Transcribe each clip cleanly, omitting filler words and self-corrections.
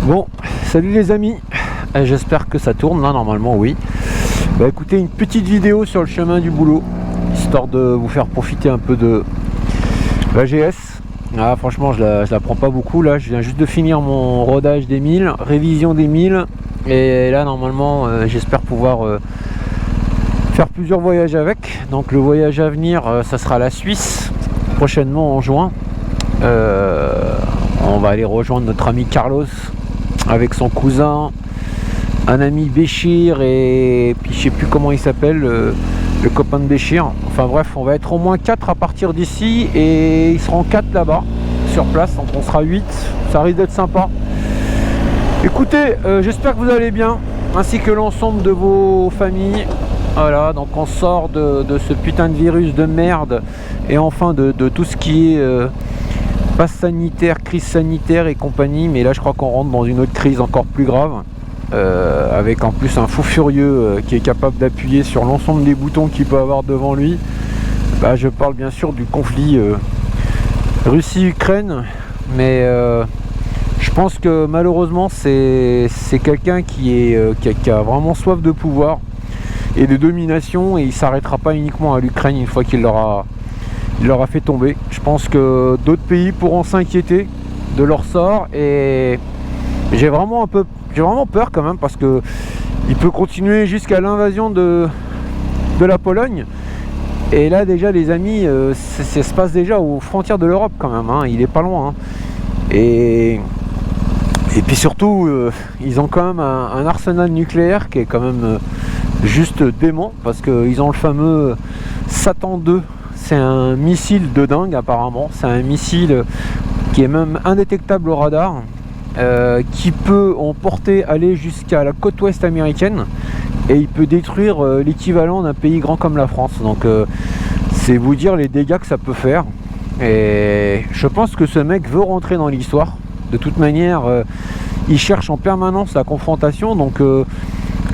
Bon, salut les amis, j'espère que ça tourne, là normalement oui. Bah écoutez, une petite vidéo sur le chemin du boulot, histoire de vous faire profiter un peu de la GS. Ah, franchement je la prends pas beaucoup, là je viens juste de finir mon rodage des 1000, révision des 1000. Et là normalement j'espère pouvoir faire plusieurs voyages avec. Donc le voyage à venir ça sera la Suisse, prochainement en juin. On va aller rejoindre notre ami Carlos avec son cousin, un ami Béchir et puis je sais plus comment il s'appelle, le copain de Béchir. Enfin bref, on va être au moins 4 à partir d'ici et ils seront 4 là-bas sur place, donc on sera 8. Ça risque d'être sympa. Écoutez, j'espère que vous allez bien, ainsi que l'ensemble de vos familles. Voilà, donc on sort de ce putain de virus de merde et enfin de tout ce qui est passe sanitaire, crise sanitaire et compagnie. Mais là je crois qu'on rentre dans une autre crise encore plus grave, avec en plus un fou furieux qui est capable d'appuyer sur l'ensemble des boutons qu'il peut avoir devant lui. Bah, je parle bien sûr du conflit Russie-Ukraine, mais je pense que malheureusement c'est quelqu'un qui a vraiment soif de pouvoir et de domination, et il s'arrêtera pas uniquement à l'Ukraine une fois qu'il l'aura fait tomber. Je pense que d'autres pays pourront s'inquiéter de leur sort, et j'ai vraiment peur quand même, parce que il peut continuer jusqu'à l'invasion de la Pologne. Et là déjà les amis, ça se passe déjà aux frontières de l'Europe quand même, hein. Il est pas loin, hein. Et puis surtout ils ont quand même un arsenal nucléaire qui est quand même juste dément, parce qu'ils ont le fameux Satan 2. C'est un missile de dingue apparemment. C'est un missile qui est même indétectable au radar, qui peut en portée aller jusqu'à la côte ouest américaine, et il peut détruire l'équivalent d'un pays grand comme la France. Donc c'est vous dire les dégâts que ça peut faire. Et je pense que ce mec veut rentrer dans l'histoire. De toute manière, il cherche en permanence la confrontation. Donc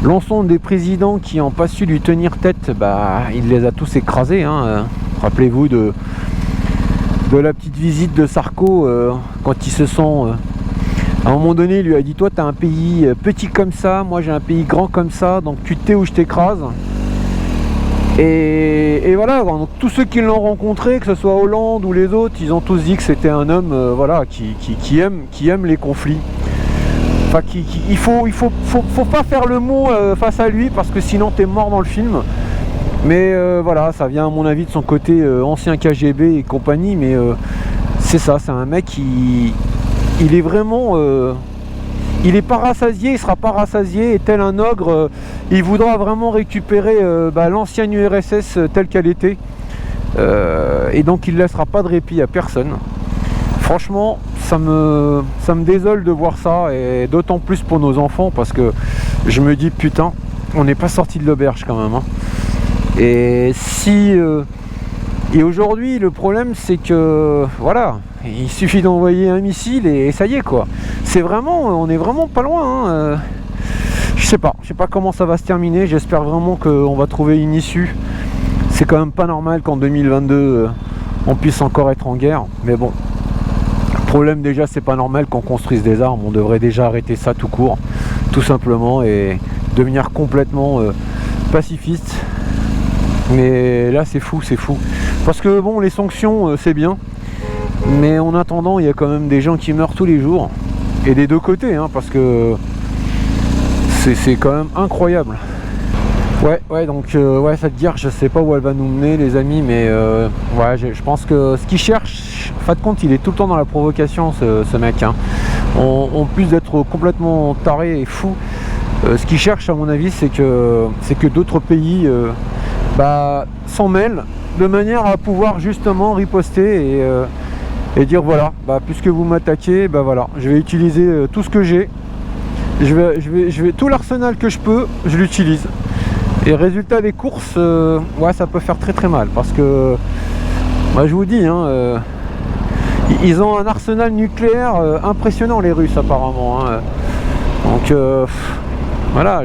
l'ensemble des présidents qui n'ont pas su lui tenir tête, bah, il les a tous écrasés, hein. Rappelez-vous de la petite visite de Sarko, quand ils se sont... à un moment donné, il lui a dit: toi, tu as un pays petit comme ça, moi j'ai un pays grand comme ça, donc tu te tais ou je t'écrase. Et voilà, donc, tous ceux qui l'ont rencontré, que ce soit Hollande ou les autres, ils ont tous dit que c'était un homme voilà, qui aime les conflits. Enfin, il faut pas faire le mot face à lui, parce que sinon t'es mort dans le film. Mais voilà, ça vient à mon avis de son côté ancien KGB et compagnie. Mais c'est ça, c'est un mec qui... il est vraiment... il est pas rassasié, il sera pas rassasié, et tel un ogre, il voudra vraiment récupérer l'ancienne URSS telle qu'elle était. Et donc il ne laissera pas de répit à personne. Franchement, ça me désole de voir ça, et d'autant plus pour nos enfants, parce que je me dis putain, on n'est pas sorti de l'auberge quand même, hein. Et si et aujourd'hui le problème c'est que voilà, il suffit d'envoyer un missile et ça y est quoi. C'est vraiment, on est vraiment pas loin, hein. Je sais pas comment ça va se terminer. J'espère vraiment qu'on va trouver une issue. C'est quand même pas normal qu'en 2022 on puisse encore être en guerre, mais bon. Le problème déjà, c'est pas normal qu'on construise des armes. On devrait déjà arrêter ça tout court, tout simplement, et devenir complètement pacifiste. Mais là c'est fou, parce que bon, les sanctions c'est bien, mais en attendant il y a quand même des gens qui meurent tous les jours, et des deux côtés, hein, parce que c'est quand même incroyable. Ouais, donc ouais, cette guerre, je sais pas où elle va nous mener les amis, mais ouais, je pense que ce qu'il cherche, en fin de compte, il est tout le temps dans la provocation, ce mec, hein. En plus d'être complètement taré et fou, ce qu'il cherche à mon avis, c'est que d'autres pays s'en mêlent, de manière à pouvoir justement riposter et dire voilà, puisque vous m'attaquez, voilà, je vais utiliser tout ce que j'ai, je vais tout l'arsenal que je peux, je l'utilise. Et résultat des courses, ouais, ça peut faire très très mal, parce que je vous dis, hein, ils ont un arsenal nucléaire impressionnant, les Russes apparemment, hein. Donc voilà,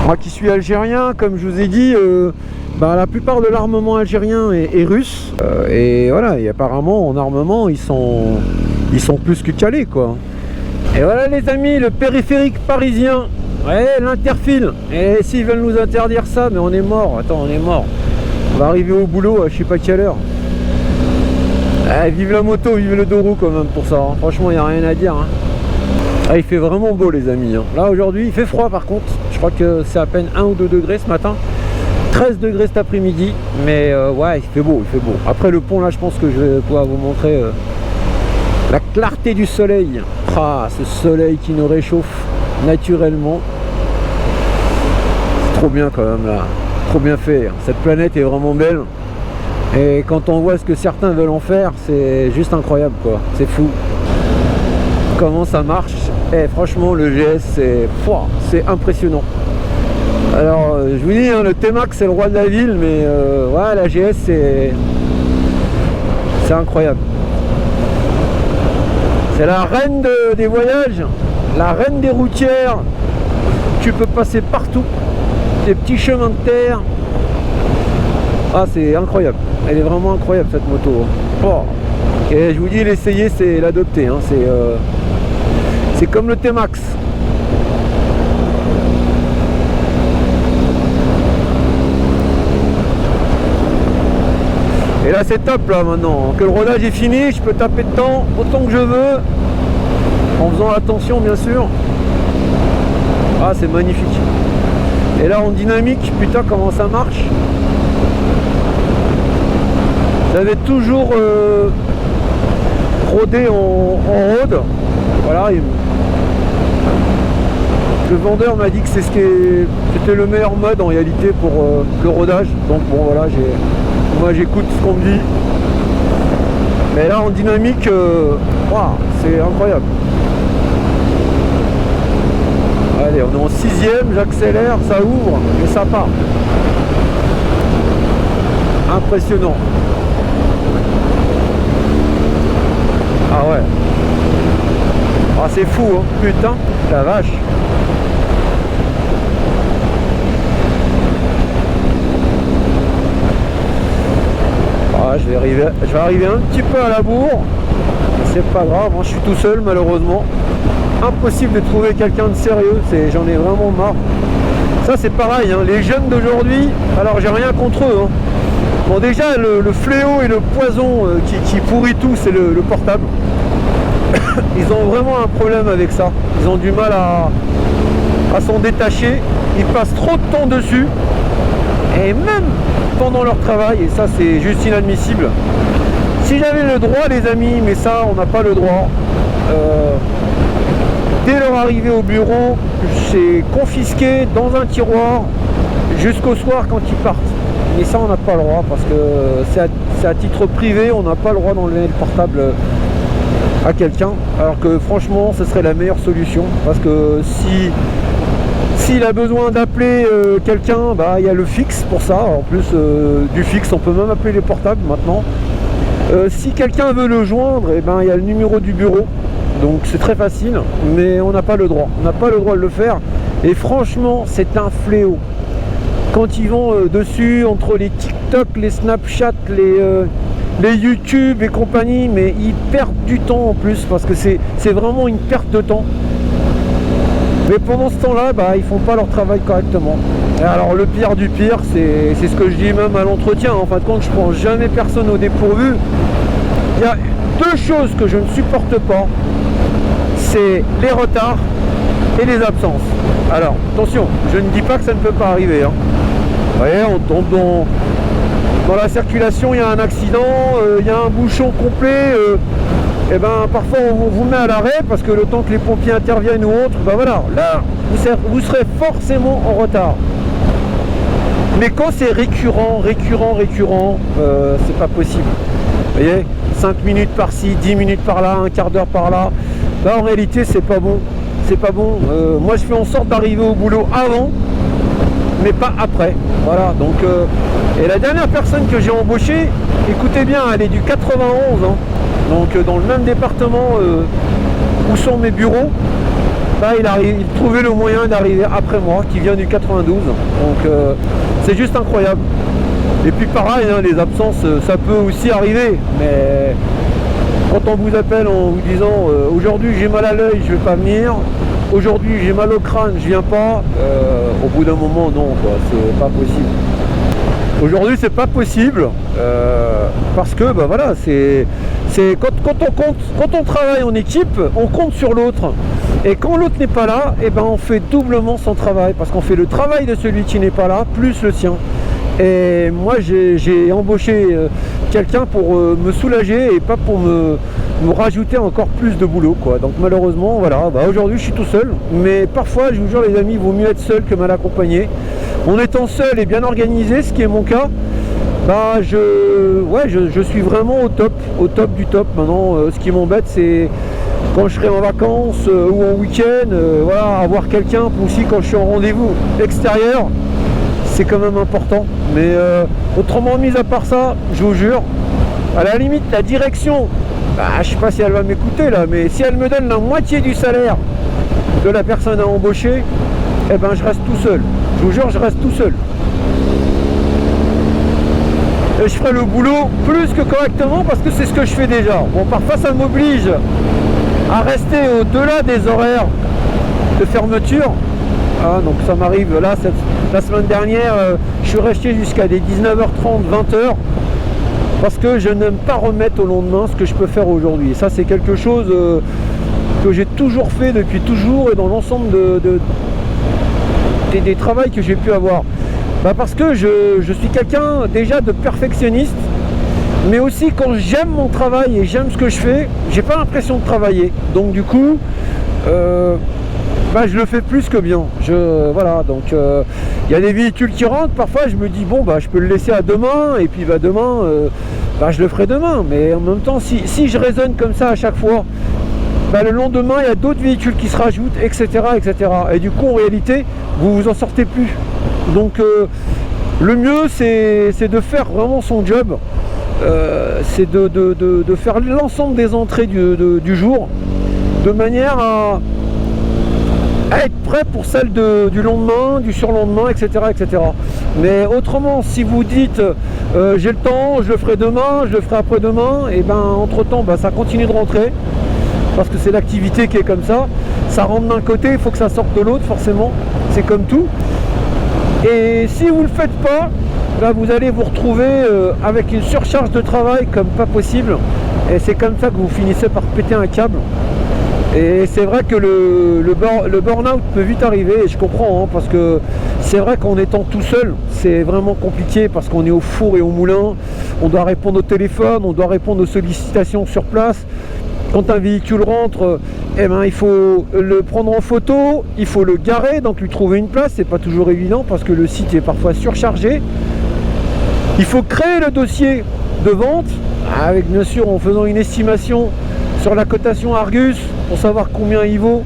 moi qui suis algérien, comme je vous ai dit, la plupart de l'armement algérien est russe, et voilà, et apparemment en armement ils sont ils sont plus que calés quoi. Et voilà les amis, le périphérique parisien. Ouais, l'Interfile. Et s'ils veulent nous interdire ça, mais on est mort. Attends, on est mort. On va arriver au boulot à je sais pas quelle heure. Vive la moto, vive le deux roues quand même pour ça. Hein. Franchement, il n'y a rien à dire. Hein. Ah, il fait vraiment beau les amis. Hein. Là aujourd'hui, il fait froid par contre. Je crois que c'est à peine 1 ou 2 degrés ce matin. 13 degrés cet après-midi. Mais ouais, il fait beau, il fait beau. Après le pont là, je pense que je vais pouvoir vous montrer la clarté du soleil. Ah, ce soleil qui nous réchauffe naturellement. C'est trop bien quand même là. Trop bien fait. Cette planète est vraiment belle. Et quand on voit ce que certains veulent en faire, c'est juste incroyable quoi. C'est fou. Comment ça marche. Et franchement le GS c'est impressionnant. Alors je vous dis hein, le T-Max c'est le roi de la ville, mais ouais, la GS c'est incroyable. C'est la reine des voyages, la reine des routières. Tu peux passer partout, des petits chemins de terre. Ah, c'est incroyable. Elle est vraiment incroyable cette moto. Oh. Et je vous dis, l'essayer c'est l'adopter. Hein. C'est comme le T-Max. Et là c'est top là maintenant. Que le rodage est fini, je peux taper dedans autant que je veux. En faisant attention bien sûr. Ah, c'est magnifique. Et là en dynamique, putain comment ça marche. J'avais toujours rodé en road. Voilà. Le vendeur m'a dit que c'était le meilleur mode en réalité pour le rodage. Donc bon voilà, moi j'écoute ce qu'on me dit. Mais là en dynamique, wow, c'est incroyable. Allez, on est en 6ème, j'accélère, ça ouvre et ça part. Impressionnant. Ah ouais. Ah c'est fou hein, putain, la vache. Ah, je vais arriver un petit peu à la bourre. C'est pas grave, hein, je suis tout seul malheureusement. Impossible de trouver quelqu'un de sérieux, j'en ai vraiment marre. Ça c'est pareil, hein, les jeunes d'aujourd'hui, alors j'ai rien contre eux. Hein. Bon déjà le fléau et le poison qui pourrit tout, c'est le portable. Ils ont vraiment un problème avec ça. Ils ont du mal à s'en détacher. Ils passent trop de temps dessus. Et même pendant leur travail, et ça c'est juste inadmissible. Si j'avais le droit les amis, mais ça on n'a pas le droit. Dès leur arrivée au bureau, c'est confisqué dans un tiroir jusqu'au soir quand ils partent. Mais ça on n'a pas le droit parce que c'est à titre privé, on n'a pas le droit d'enlever le portable à quelqu'un. Alors que franchement ce serait la meilleure solution parce que s'il a besoin d'appeler quelqu'un, bah il y a le fixe pour ça. En plus du fixe, on peut même appeler les portables maintenant. Si quelqu'un veut le joindre, et ben il y a le numéro du bureau. Donc c'est très facile, mais on n'a pas le droit. On n'a pas le droit de le faire. Et franchement, c'est un fléau. Quand ils vont dessus, entre les TikTok, les Snapchat, les YouTube et compagnie, mais ils perdent du temps en plus parce que c'est vraiment une perte de temps. Mais pendant ce temps-là, bah, ils font pas leur travail correctement. Et alors le pire du pire, c'est ce que je dis même à l'entretien. En fin de compte, je prends jamais personne au dépourvu. Il y a deux choses que je ne supporte pas, c'est les retards et les absences. Alors attention, je ne dis pas que ça ne peut pas arriver. Hein. Vous voyez, on tombe dans la circulation, il y a un accident, il y a un bouchon complet. Et ben parfois on vous met à l'arrêt parce que le temps que les pompiers interviennent ou autre, ben voilà, là vous serez forcément en retard. Mais quand c'est récurrent, c'est pas possible. Vous voyez, 5 minutes par-ci, 10 minutes par-là, un quart d'heure par-là. Là en réalité c'est pas bon. C'est pas bon. Moi je fais en sorte d'arriver au boulot avant, mais pas après. Voilà, donc et la dernière personne que j'ai embauchée, écoutez bien, elle est du 91, hein. Donc dans le même département où sont mes bureaux, bah, il trouvait le moyen d'arriver après moi, qui vient du 92. Donc c'est juste incroyable. Et puis pareil, hein, les absences, ça peut aussi arriver, mais Quand on vous appelle en vous disant aujourd'hui j'ai mal à l'œil, je vais pas venir, aujourd'hui j'ai mal au crâne, je viens pas, au bout d'un moment non, quoi, c'est pas possible. Aujourd'hui c'est pas possible parce que bah voilà, c'est quand on travaille en équipe, on compte sur l'autre. Et quand l'autre n'est pas là, et ben on fait doublement son travail, parce qu'on fait le travail de celui qui n'est pas là, plus le sien. Et moi j'ai embauché quelqu'un pour me soulager et pas pour me rajouter encore plus de boulot, quoi. Donc malheureusement voilà, bah, aujourd'hui je suis tout seul, mais parfois je vous jure les amis, il vaut mieux être seul que mal accompagné. En étant seul et bien organisé, ce qui est mon cas, bah je suis vraiment au top du top. Maintenant ce qui m'embête c'est quand je serai en vacances ou en week-end, voilà, avoir quelqu'un aussi quand je suis en rendez-vous extérieur, c'est quand même important. Mais autrement, mis à part ça, je vous jure, à la limite la direction, bah, je sais pas si elle va m'écouter là, mais si elle me donne la moitié du salaire de la personne à embaucher, eh ben je reste tout seul. Je vous jure, je reste tout seul. Et je ferai le boulot plus que correctement parce que c'est ce que je fais déjà. Bon, parfois ça m'oblige à rester au-delà des horaires de fermeture. Ah, donc ça m'arrive là, la semaine dernière, je suis resté jusqu'à des 19h30, 20h parce que je n'aime pas remettre au lendemain ce que je peux faire aujourd'hui. Ça c'est quelque chose que j'ai toujours fait depuis toujours et dans l'ensemble des travails que j'ai pu avoir. Bah parce que je suis quelqu'un déjà de perfectionniste, mais aussi quand j'aime mon travail et j'aime ce que je fais, j'ai pas l'impression de travailler. Donc du coup, bah, je le fais plus que bien. Voilà, donc y a des véhicules qui rentrent, parfois je me dis bon bah je peux le laisser à demain, et puis bah demain, bah, je le ferai demain. Mais en même temps, si je raisonne comme ça à chaque fois, bah, le lendemain il y a d'autres véhicules qui se rajoutent, etc., etc. Et du coup en réalité, vous vous en sortez plus. Donc le mieux c'est de faire vraiment son job, c'est de faire l'ensemble des entrées du jour de manière à être prêt pour celle du lendemain, du surlendemain, etc., etc. Mais autrement, si vous dites j'ai le temps, je le ferai demain, je le ferai après-demain, et ben entre temps ça continue de rentrer parce que c'est l'activité qui est comme ça. Ça rentre d'un côté, il faut que ça sorte de l'autre, forcément, c'est comme tout. Et si vous ne le faites pas, là, vous allez vous retrouver avec une surcharge de travail comme pas possible. Et c'est comme ça que vous finissez par péter un câble. Et c'est vrai que le burn-out peut vite arriver, et je comprends, hein, parce que c'est vrai qu'en étant tout seul, c'est vraiment compliqué parce qu'on est au four et au moulin. On doit répondre au téléphone, on doit répondre aux sollicitations sur place. Quand un véhicule rentre, eh ben, il faut le prendre en photo, il faut le garer, donc lui trouver une place, c'est pas toujours évident parce que le site est parfois surchargé. Il faut créer le dossier de vente, avec bien sûr en faisant une estimation sur la cotation Argus, pour savoir combien il vaut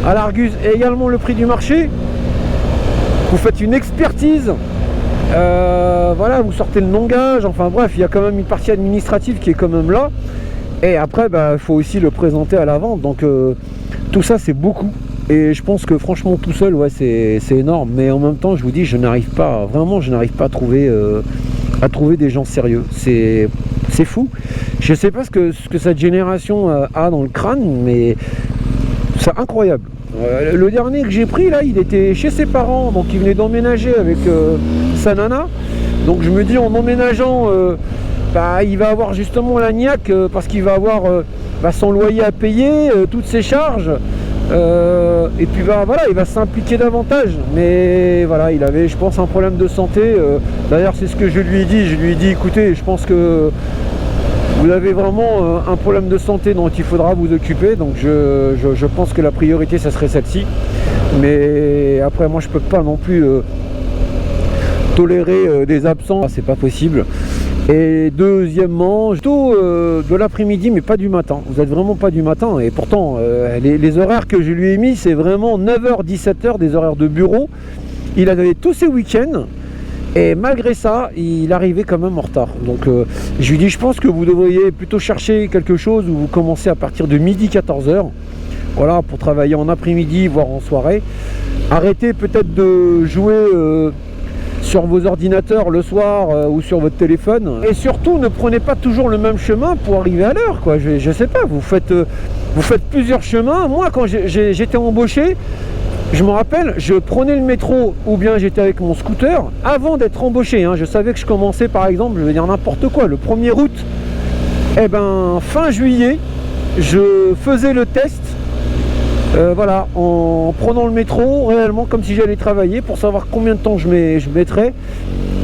à l'Argus et également le prix du marché. Vous faites une expertise, voilà, vous sortez le non-gage, enfin bref, il y a quand même une partie administrative qui est quand même là. Et après, il faut aussi le présenter à la vente. Donc tout ça, c'est beaucoup. Et je pense que franchement, tout seul, ouais, c'est énorme. Mais en même temps, je vous dis, je n'arrive pas à trouver des gens sérieux. C'est fou. Je ne sais pas ce que cette génération a dans le crâne, mais c'est incroyable. Le dernier que j'ai pris, là, il était chez ses parents. Donc il venait d'emménager avec sa nana. Donc je me dis, en emménageant... il va avoir justement la niaque parce qu'il va avoir son loyer à payer, toutes ses charges, et puis voilà, il va s'impliquer davantage. Mais voilà, il avait, je pense, un problème de santé. D'ailleurs, c'est ce que je lui ai dit. Je lui ai dit, écoutez, je pense que vous avez vraiment un problème de santé dont il faudra vous occuper. Donc je pense que la priorité, ça serait celle-ci. Mais après, moi, je peux pas non plus tolérer des absents. C'est pas possible. Et deuxièmement, tôt de l'après-midi, mais pas du matin. Vous n'êtes vraiment pas du matin. Et pourtant, les horaires que je lui ai mis, c'est vraiment 9h, 17h, des horaires de bureau. Il avait tous ses week-ends. Et malgré ça, il arrivait quand même en retard. Donc je lui dis, je pense que vous devriez plutôt chercher quelque chose où vous commencez à partir de midi, 14h. Voilà, pour travailler en après-midi, voire en soirée. Arrêtez peut-être de jouer... sur vos ordinateurs le soir ou sur votre téléphone. Et surtout, ne prenez pas toujours le même chemin pour arriver à l'heure, quoi. Je sais pas, vous faites plusieurs chemins. Moi, quand j'étais embauché, je me rappelle, je prenais le métro ou bien j'étais avec mon scooter avant d'être embauché. Hein. Je savais que je commençais, par exemple, je vais dire n'importe quoi, le 1er août. Eh ben, fin juillet, je faisais le test. Voilà, en prenant le métro réellement comme si j'allais travailler pour savoir combien de temps je mettrais.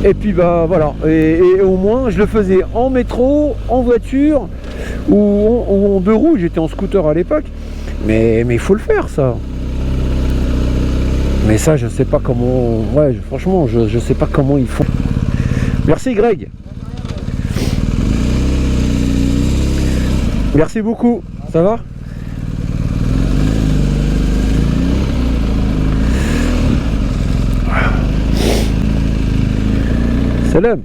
Et puis bah voilà, et au moins je le faisais en métro, en voiture ou en 2 roues. J'étais en scooter à l'époque, mais il faut le faire ça. Mais ça je sais pas comment, ouais franchement je sais pas comment ils font. Merci Greg. Merci beaucoup, ça va? Salam.